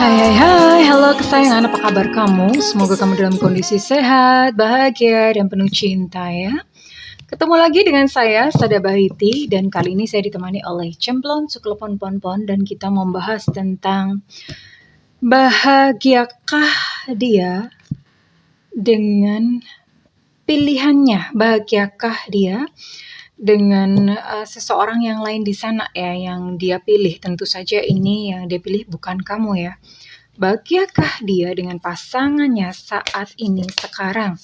Hai hai hai, halo kesayangan, apa kabar kamu? Semoga kamu dalam kondisi sehat, bahagia, dan penuh cinta ya. Ketemu lagi dengan saya, Sada Bahiti, dan kali ini saya ditemani oleh Cemplon Suklepon Ponpon, dan kita membahas tentang bahagiakah dia dengan pilihannya, bahagiakah dia dengan seseorang yang lain di sana ya, yang dia pilih. Tentu saja ini yang dia pilih bukan kamu ya. Bahagiakah dia dengan pasangannya saat ini, sekarang?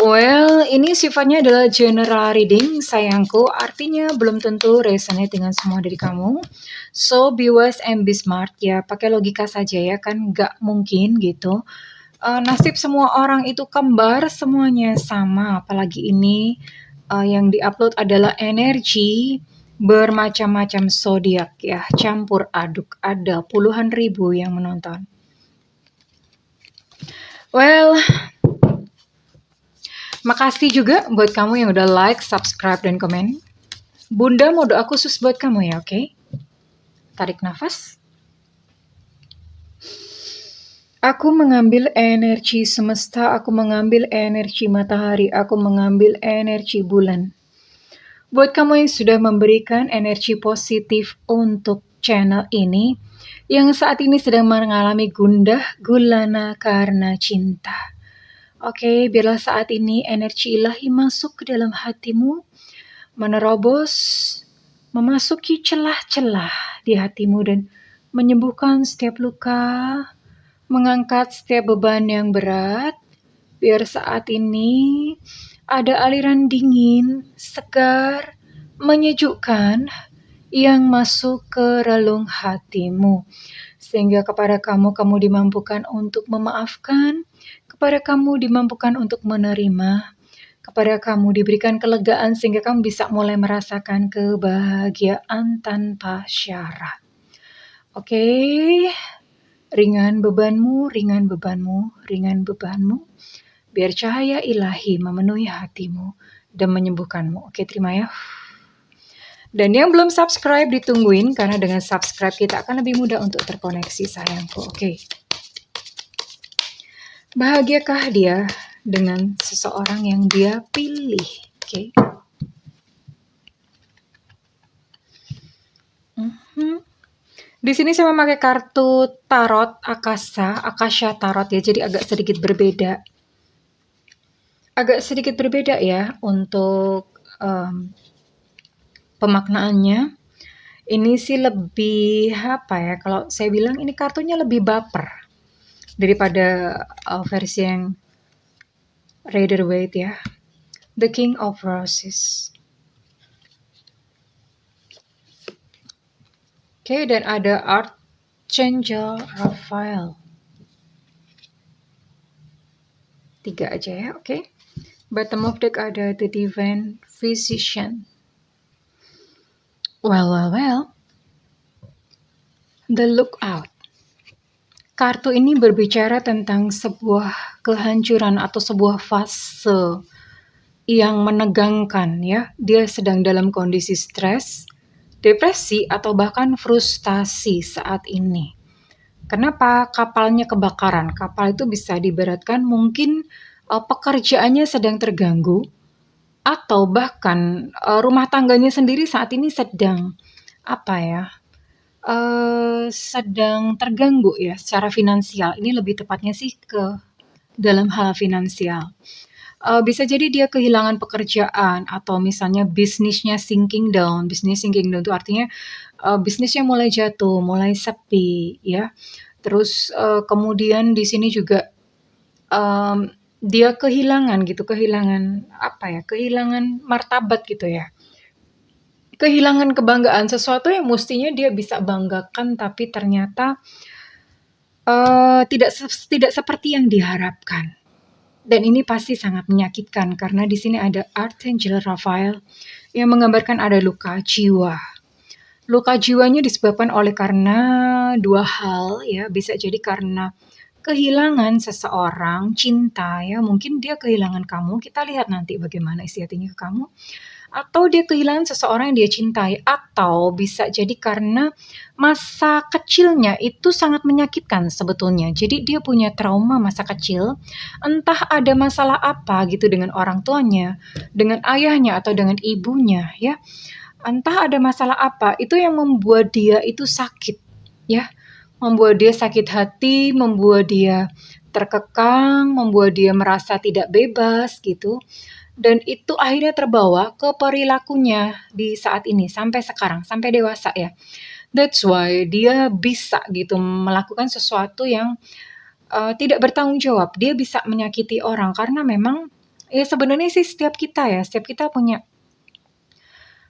Well, ini sifatnya adalah general reading, sayangku. Artinya belum tentu resonate dengan semua dari kamu. So, be wise and be smart ya. Pakai logika saja ya, kan nggak mungkin gitu. Nasib semua orang itu kembar, semuanya sama. Apalagi ini yang diupload adalah energi bermacam-macam zodiak ya, campur aduk, ada puluhan ribu yang menonton. Well, makasih juga buat kamu yang udah like, subscribe, dan komen. Bunda mau doa khusus buat kamu ya, oke? Tarik nafas. Aku mengambil energi semesta, aku mengambil energi matahari, aku mengambil energi bulan. Buat kamu yang sudah memberikan energi positif untuk channel ini, yang saat ini sedang mengalami gundah gulana karena cinta. Oke, biarlah saat ini energi ilahi masuk ke dalam hatimu, menerobos, memasuki celah-celah di hatimu dan menyembuhkan setiap luka, mengangkat setiap beban yang berat. Biar saat ini ada aliran dingin, segar, menyejukkan yang masuk ke relung hatimu. Sehingga kepada kamu dimampukan untuk memaafkan, kepada kamu dimampukan untuk menerima, kepada kamu diberikan kelegaan sehingga kamu bisa mulai merasakan kebahagiaan tanpa syarat. Oke, ringan bebanmu, ringan bebanmu, ringan bebanmu. Biar cahaya ilahi memenuhi hatimu dan menyembuhkanmu. Oke, terima ya. Dan yang belum subscribe ditungguin, karena dengan subscribe kita akan lebih mudah untuk terkoneksi, sayangku. Oke. Bahagiakah dia dengan seseorang yang dia pilih? Oke. Di sini saya memakai kartu tarot Akasha Tarot ya, jadi agak sedikit berbeda. Agak sedikit berbeda ya untuk pemaknaannya. Ini sih lebih apa ya, kalau saya bilang ini kartunya lebih baper daripada versi yang Rider-Waite ya. The King of Roses. Oke, dan ada Archangel Raphael. 3 aja ya, oke. Bottom of deck ada The Divine Physician. Well. The Lookout. Kartu ini berbicara tentang sebuah kehancuran atau sebuah fase yang menegangkan ya. Dia sedang dalam kondisi stres, depresi, atau bahkan frustasi saat ini. Kenapa? Kapalnya kebakaran. Kapal itu bisa diibaratkan mungkin pekerjaannya sedang terganggu, atau bahkan rumah tangganya sendiri saat ini sedang sedang terganggu ya secara finansial. Ini lebih tepatnya sih ke dalam hal finansial. Bisa jadi dia kehilangan pekerjaan, atau misalnya bisnisnya sinking down. Bisnis sinking down itu artinya bisnisnya mulai jatuh, mulai sepi ya. Terus kemudian di sini juga dia kehilangan martabat gitu ya. Kehilangan kebanggaan, sesuatu yang mestinya dia bisa banggakan tapi ternyata tidak seperti yang diharapkan. Dan ini pasti sangat menyakitkan karena di sini ada Archangel Raphael yang menggambarkan ada luka jiwa. Luka jiwanya disebabkan oleh karena 2 hal ya, bisa jadi karena kehilangan seseorang, cinta ya, mungkin dia kehilangan kamu, kita lihat nanti bagaimana isi hatinya ke kamu. atau dia kehilangan seseorang yang dia cintai, atau bisa jadi karena masa kecilnya itu sangat menyakitkan sebetulnya. Jadi dia punya trauma masa kecil, entah ada masalah apa gitu dengan orang tuanya, dengan ayahnya atau dengan ibunya ya. Entah ada masalah apa, itu yang membuat dia itu sakit ya. Membuat dia sakit hati, membuat dia terkekang, membuat dia merasa tidak bebas gitu. Dan itu akhirnya terbawa ke perilakunya di saat ini, sampai sekarang, sampai dewasa ya. That's why dia bisa gitu melakukan sesuatu yang tidak bertanggung jawab. Dia bisa menyakiti orang karena memang ya sebenarnya sih setiap kita punya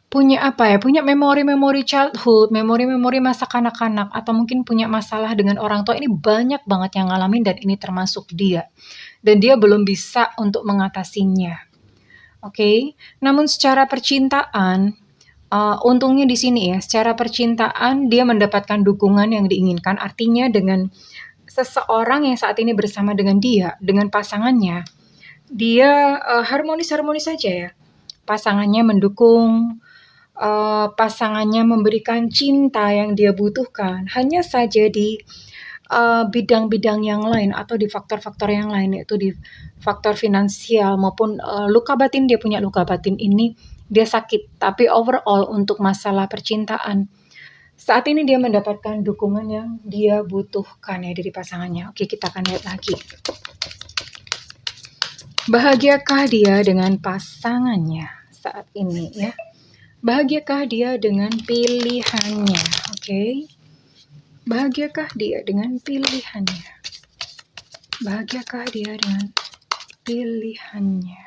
punya apa ya, punya memori-memori childhood, memori-memori masa kanak-kanak, atau mungkin punya masalah dengan orang tua. Ini banyak banget yang ngalamin dan ini termasuk dia. Dan dia belum bisa untuk mengatasinya. Oke. Namun secara percintaan, untungnya di sini ya, secara percintaan dia mendapatkan dukungan yang diinginkan. Artinya dengan seseorang yang saat ini bersama dengan dia, dengan pasangannya, dia harmonis-harmonis saja ya. Pasangannya mendukung, pasangannya memberikan cinta yang dia butuhkan. Hanya saja di bidang-bidang yang lain atau di faktor-faktor yang lain, yaitu di faktor finansial maupun luka batin. Dia punya luka batin ini, dia sakit. Tapi overall untuk masalah percintaan, saat ini dia mendapatkan dukungan yang dia butuhkan ya dari pasangannya. Oke, kita akan lihat lagi. Bahagiakah dia dengan pasangannya saat ini ya? Bahagiakah dia dengan pilihannya? Oke. Bahagiakah dia dengan pilihannya? Bahagiakah dia dengan pilihannya?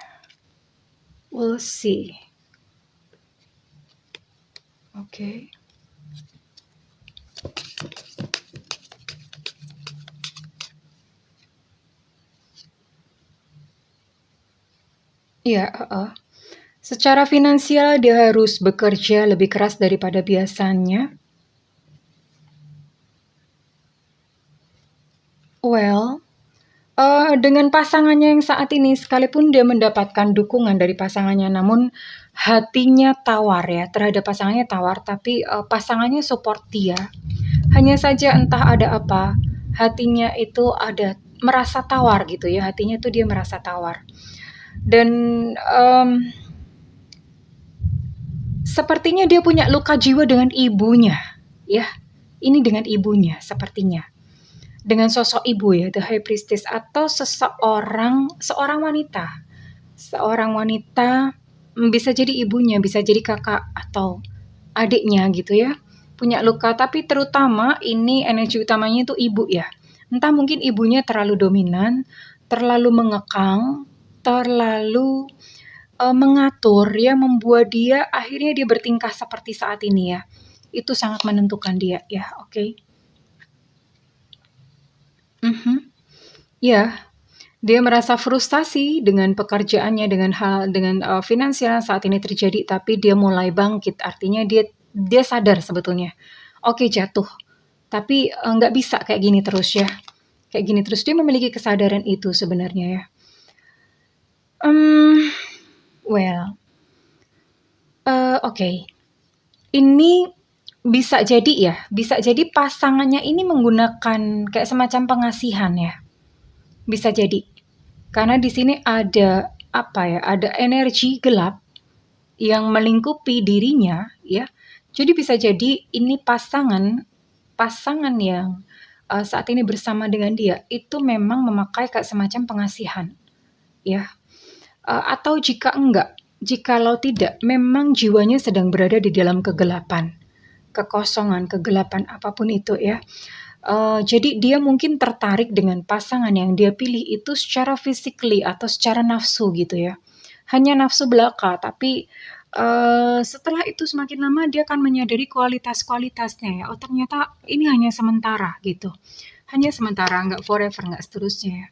We'll see. Oke. Ya, secara finansial dia harus bekerja lebih keras daripada biasanya. Well, dengan pasangannya yang saat ini, sekalipun dia mendapatkan dukungan dari pasangannya, namun hatinya tawar ya, terhadap pasangannya tawar, tapi pasangannya support dia. Hanya saja entah ada apa, hatinya itu ada merasa tawar gitu ya, hatinya tuh dia merasa tawar. Dan sepertinya dia punya luka jiwa dengan ibunya ya. Ini dengan ibunya sepertinya. Dengan sosok ibu ya, the high priestess, atau seorang wanita. Seorang wanita, bisa jadi ibunya, bisa jadi kakak atau adiknya gitu ya. Punya luka, tapi terutama ini energi utamanya itu ibu ya. Entah mungkin ibunya terlalu dominan, terlalu mengekang, terlalu mengatur ya, membuat dia akhirnya dia bertingkah seperti saat ini ya. Itu sangat menentukan dia ya, oke. Ya, dia merasa frustasi dengan pekerjaannya, dengan finansial saat ini terjadi, tapi dia mulai bangkit. Artinya dia sadar sebetulnya. Oke, jatuh. Tapi nggak bisa kayak gini terus ya. Kayak gini terus, dia memiliki kesadaran itu sebenarnya ya. Oke. Ini bisa jadi pasangannya ini menggunakan kayak semacam pengasihan ya. Bisa jadi. Karena di sini ada ada energi gelap yang melingkupi dirinya ya. Jadi bisa jadi ini pasangan yang saat ini bersama dengan dia itu memang memakai kayak semacam pengasihan ya. Atau jikalau tidak, memang jiwanya sedang berada di dalam kegelapan, kekosongan, kegelapan apapun itu ya. Jadi dia mungkin tertarik dengan pasangan yang dia pilih itu secara physically atau secara nafsu gitu ya. Hanya nafsu belaka, tapi setelah itu semakin lama dia akan menyadari kualitas-kualitasnya ya. Oh ternyata ini hanya sementara gitu. Hanya sementara, nggak forever, nggak seterusnya ya.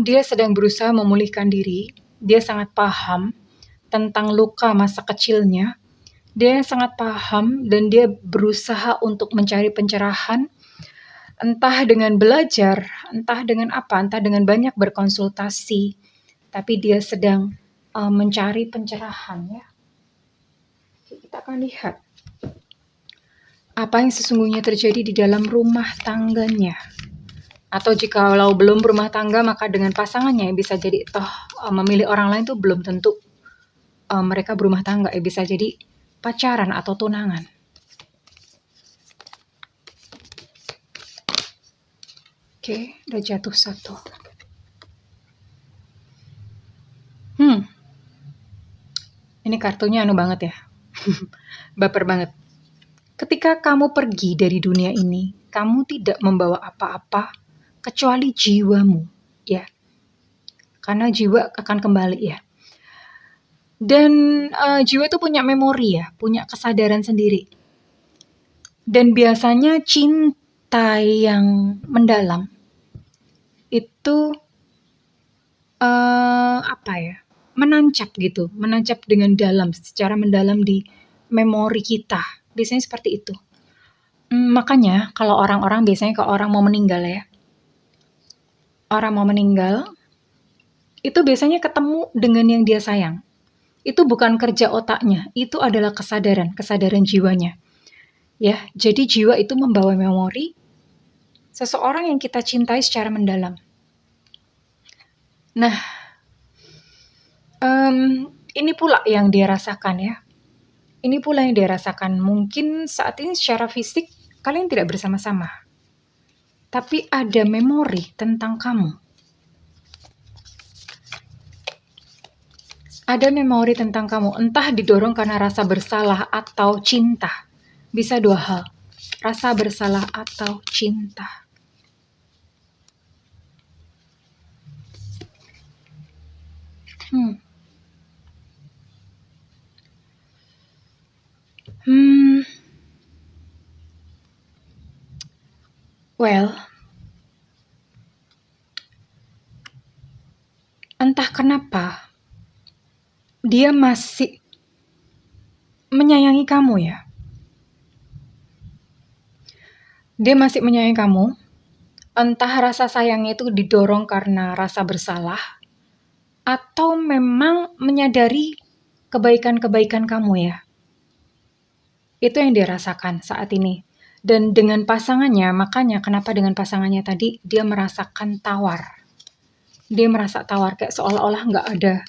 Dia sedang berusaha memulihkan diri. Dia sangat paham tentang luka masa kecilnya. Dia sangat paham dan dia berusaha untuk mencari pencerahan, entah dengan belajar, entah dengan apa, entah dengan banyak berkonsultasi. Tapi dia sedang mencari pencerahan ya. Kita akan lihat apa yang sesungguhnya terjadi di dalam rumah tangganya. Atau jika belum berumah tangga, maka dengan pasangannya bisa jadi memilih orang lain tuh belum tentu mereka berumah tangga, bisa jadi pacaran atau tunangan. Oke, udah jatuh satu. Ini kartunya banget ya. Baper banget. Ketika kamu pergi dari dunia ini, kamu tidak membawa apa-apa kecuali jiwamu, ya. Karena jiwa akan kembali ya. Dan jiwa itu punya memori ya, punya kesadaran sendiri. Dan biasanya cinta yang mendalam itu menancap gitu, menancap dengan dalam, secara mendalam di memori kita. Biasanya seperti itu. Makanya kalau orang-orang biasanya kalau orang mau meninggal ya, orang mau meninggal itu biasanya ketemu dengan yang dia sayang. Itu bukan kerja otaknya, itu adalah kesadaran jiwanya. Ya, jadi jiwa itu membawa memori seseorang yang kita cintai secara mendalam. Nah, ini pula yang dia rasakan ya. Ini pula yang dia rasakan. Mungkin saat ini secara fisik kalian tidak bersama-sama, tapi ada memori tentang kamu. Ada memori tentang kamu, entah didorong karena rasa bersalah atau cinta. Bisa dua hal, rasa bersalah atau cinta. Well, entah kenapa dia masih menyayangi kamu ya. Dia masih menyayangi kamu. Entah rasa sayangnya itu didorong karena rasa bersalah atau memang menyadari kebaikan-kebaikan kamu ya. Itu yang dia rasakan saat ini. Dan dengan pasangannya, makanya kenapa dengan pasangannya tadi dia merasakan tawar. Dia merasa tawar, kayak seolah-olah nggak ada.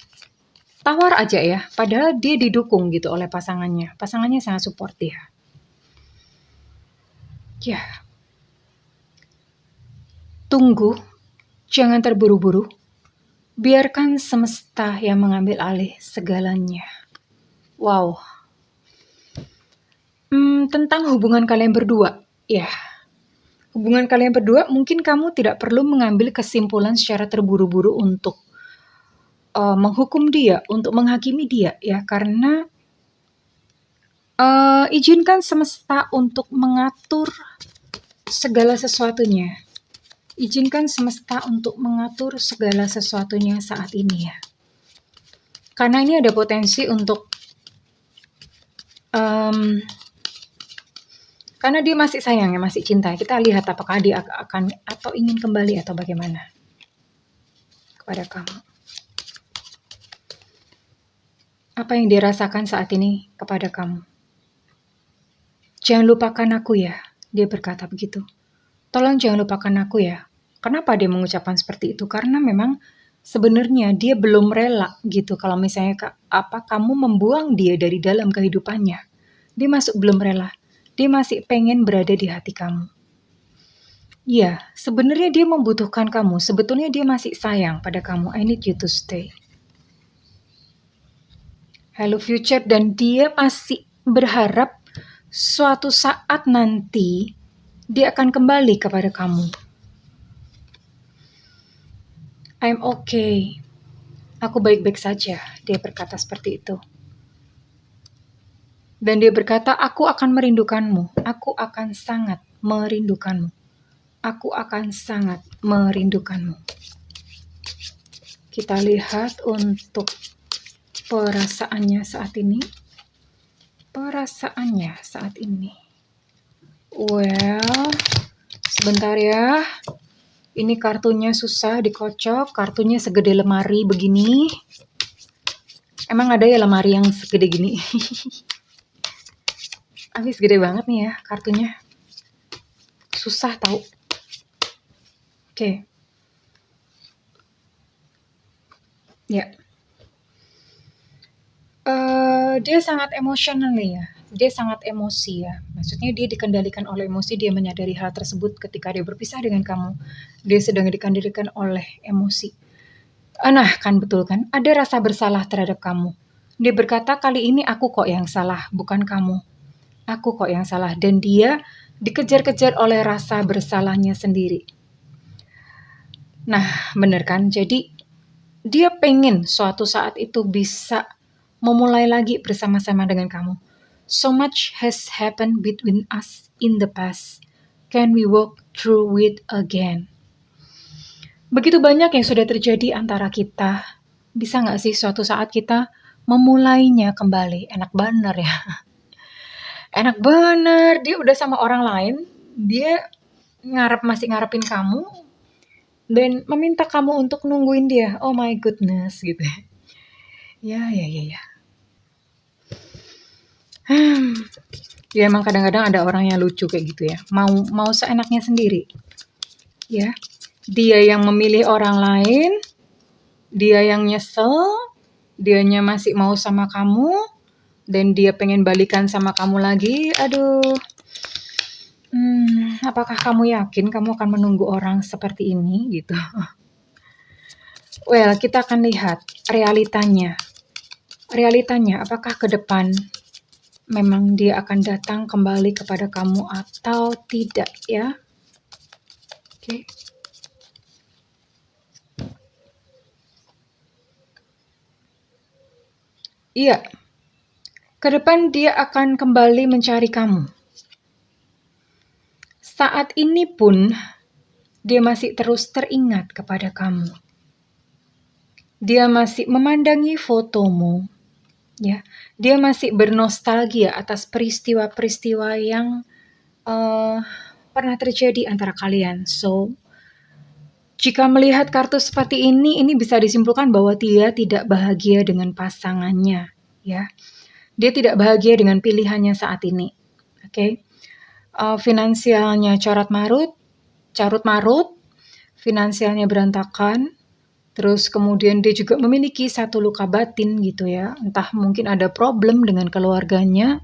Tawar aja ya, padahal dia didukung gitu oleh pasangannya. Pasangannya sangat support dia. Ya. Tunggu, jangan terburu-buru. Biarkan semesta yang mengambil alih segalanya. Wow. Tentang hubungan kalian berdua, ya. Hubungan kalian berdua, mungkin kamu tidak perlu mengambil kesimpulan secara terburu-buru untuk menghukum dia, untuk menghakimi dia, ya. Karena izinkan semesta untuk mengatur segala sesuatunya. Izinkan semesta untuk mengatur segala sesuatunya saat ini ya. Karena ini ada potensi untuk karena dia masih sayang ya, masih cinta. Kita lihat apakah dia akan atau ingin kembali atau bagaimana kepada kamu. Apa yang dia rasakan saat ini kepada kamu? Jangan lupakan aku ya, dia berkata begitu. Tolong jangan lupakan aku ya. Kenapa dia mengucapkan seperti itu? Karena memang sebenarnya dia belum rela gitu kalau misalnya kamu membuang dia dari dalam kehidupannya. Dia masuk belum rela. Dia masih pengen berada di hati kamu. Iya, sebenarnya dia membutuhkan kamu. Sebetulnya dia masih sayang pada kamu. I need you to stay. Hello future, dan dia masih berharap suatu saat nanti dia akan kembali kepada kamu. I'm okay. Aku baik-baik saja, dia berkata seperti itu. Dan dia berkata, aku akan merindukanmu. Aku akan sangat merindukanmu. Aku akan sangat merindukanmu. Kita lihat untuk perasaannya saat ini. Perasaannya saat ini. Well, sebentar ya. Ini kartunya susah dikocok. Kartunya segede lemari begini. Emang ada ya lemari yang segede gini? Habis gede banget nih ya kartunya. Susah tahu. Oke. Ya. Dia sangat emosional nih ya. Dia sangat emosi ya. Maksudnya dia dikendalikan oleh emosi, dia menyadari hal tersebut ketika dia berpisah dengan kamu. Dia sedang dikendalikan oleh emosi. Nah, kan betul kan? Ada rasa bersalah terhadap kamu. Dia berkata, kali ini aku kok yang salah, bukan kamu. Aku kok yang salah. Dan dia dikejar-kejar oleh rasa bersalahnya sendiri. Nah, bener kan? Jadi, dia pengen suatu saat itu bisa memulai lagi bersama-sama dengan kamu. So much has happened between us in the past. Can we walk through it again? Begitu banyak yang sudah terjadi antara kita. Bisa nggak sih suatu saat kita memulainya kembali? Enak bener ya. Enak bener. Dia udah sama orang lain. Dia masih ngarepin kamu. Dan meminta kamu untuk nungguin dia. Oh my goodness gitu. Ya. Ya emang kadang-kadang ada orang yang lucu kayak gitu ya. Mau seenaknya sendiri. Ya. Dia yang memilih orang lain, dia yang nyesel, dianya masih mau sama kamu, dan dia pengen balikan sama kamu lagi. Aduh. Apakah kamu yakin kamu akan menunggu orang seperti ini gitu? Well, kita akan lihat realitanya. Realitanya apakah ke depan memang dia akan datang kembali kepada kamu atau tidak ya? Oke. Iya. Ke depan dia akan kembali mencari kamu. Saat ini pun dia masih terus teringat kepada kamu. Dia masih memandangi fotomu. Ya, dia masih bernostalgia atas peristiwa-peristiwa yang pernah terjadi antara kalian. So, jika melihat kartu seperti ini bisa disimpulkan bahwa dia tidak bahagia dengan pasangannya, ya. Dia tidak bahagia dengan pilihannya saat ini. Oke. Finansialnya carut marut, finansialnya berantakan. Terus kemudian dia juga memiliki satu luka batin gitu ya. Entah mungkin ada problem dengan keluarganya.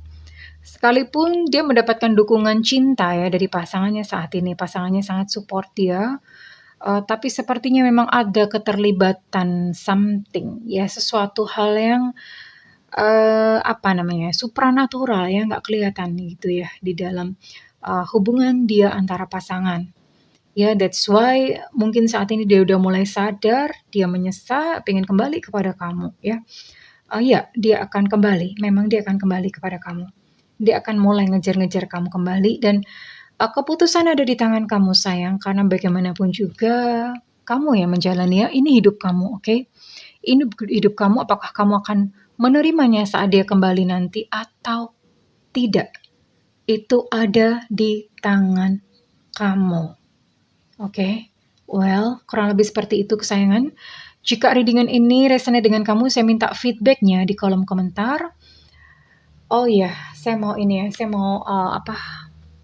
Sekalipun dia mendapatkan dukungan cinta ya dari pasangannya saat ini. Pasangannya sangat support dia. Tapi sepertinya memang ada keterlibatan something ya, sesuatu hal yang supranatural ya, nggak kelihatan gitu ya di dalam hubungan dia antara pasangan. Ya, that's why mungkin saat ini dia udah mulai sadar, dia menyesal, pengen kembali kepada kamu ya. Ya, dia akan kembali, memang dia akan kembali kepada kamu. Dia akan mulai ngejar-ngejar kamu kembali dan keputusan ada di tangan kamu sayang, karena bagaimanapun juga kamu yang menjalani ya, ini hidup kamu, oke? Ini hidup kamu, apakah kamu akan menerimanya saat dia kembali nanti atau tidak? Itu ada di tangan kamu. Oke? Well, kurang lebih seperti itu kesayangan. Jika readingan ini resonate dengan kamu, saya minta feedbacknya di kolom komentar. Oh iya, saya mau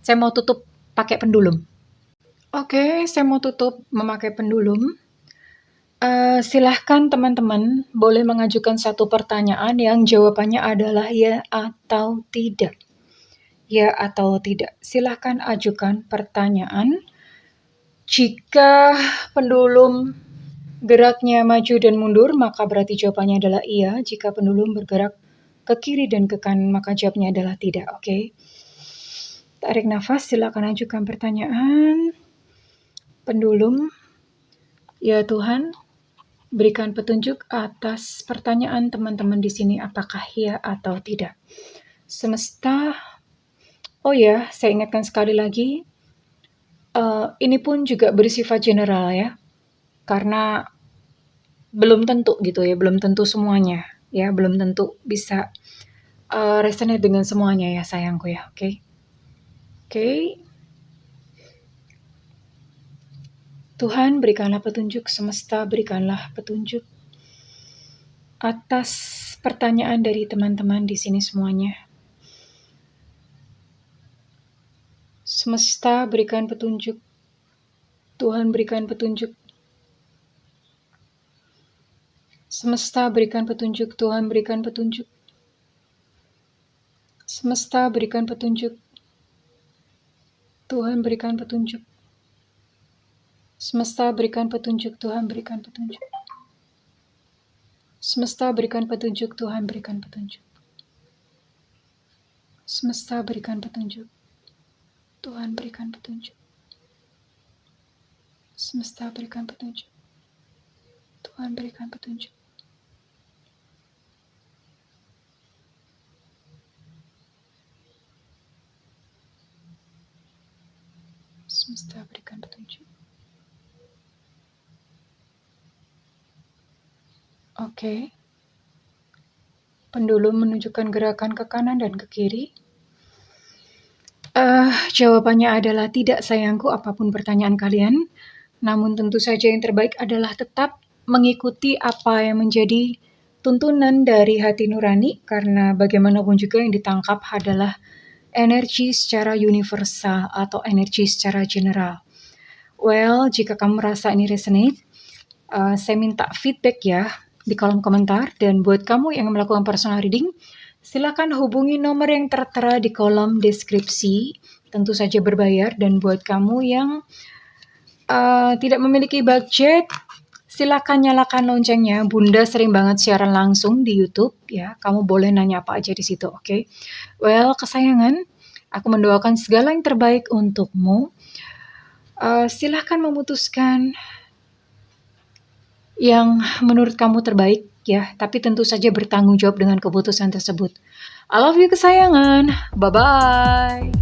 saya mau tutup pakai pendulum. Oke, saya mau tutup memakai pendulum. Silahkan teman-teman boleh mengajukan satu pertanyaan yang jawabannya adalah ya atau tidak. Ya atau tidak. Silahkan ajukan pertanyaan. Jika pendulum geraknya maju dan mundur, maka berarti jawabannya adalah iya. Jika pendulum bergerak ke kiri dan ke kanan, maka jawabnya adalah tidak. Oke. Tarik nafas, silakan ajukan pertanyaan. Pendulum, ya Tuhan, berikan petunjuk atas pertanyaan teman-teman di sini, apakah ya atau tidak. Semesta, oh ya, saya ingatkan sekali lagi, ini pun juga bersifat general ya, karena belum tentu gitu ya, belum tentu semuanya ya, belum tentu bisa resonate dengan semuanya ya sayangku ya, oke? Oke. Tuhan berikanlah petunjuk, semesta berikanlah petunjuk. atas pertanyaan dari teman-teman di sini semuanya. Semesta berikan petunjuk. Tuhan berikan petunjuk. Semesta berikan petunjuk. Tuhan berikan petunjuk. Semesta berikan petunjuk. Tuhan berikan petunjuk. Semesta berikan petunjuk. Tuhan berikan petunjuk. Semesta berikan petunjuk. Tuhan berikan petunjuk. Semesta berikan petunjuk. Tuhan berikan petunjuk. Semesta berikan petunjuk. Tuhan berikan petunjuk. Semesta berikan petunjuk. Oke. Pendulum menunjukkan gerakan ke kanan dan ke kiri. Jawabannya adalah tidak, sayangku, apapun pertanyaan kalian. Namun tentu saja yang terbaik adalah tetap mengikuti apa yang menjadi tuntunan dari hati nurani, karena bagaimanapun juga yang ditangkap adalah energi secara universal atau energi secara general. Well, jika kamu merasa ini resonate, saya minta feedback ya di kolom komentar. Dan buat kamu yang melakukan personal reading, silakan hubungi nomor yang tertera di kolom deskripsi. Tentu saja berbayar. Dan buat kamu yang tidak memiliki budget, silakan nyalakan loncengnya. Bunda sering banget siaran langsung di YouTube ya. Kamu boleh nanya apa aja di situ, oke? Well, kesayangan, aku mendoakan segala yang terbaik untukmu. Silakan memutuskan yang menurut kamu terbaik ya, tapi tentu saja bertanggung jawab dengan keputusan tersebut. I love you kesayangan. Bye-bye.